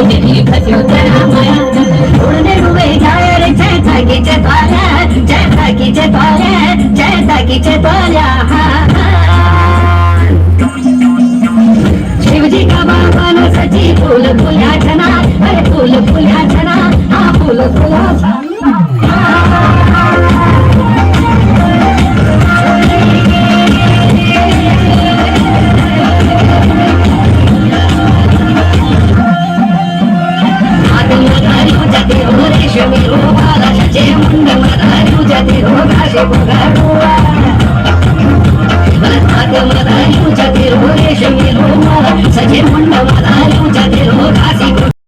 देवी भस्योत्तरा माया उड़ने हुए गायर जय ताकीचे तोल्या जय ताकीचे तोल्या जय ताकीचे तोल्या शिवजी का बाबा सची फूल फुल्या छना अरे फूल फुल्या छना हा फूल फुल्या रेशमी रोगाला शचे मुंड मधारी उजते रोगाशे भोगाडुआ रेशमी रोगाला सचे मुंड मधारी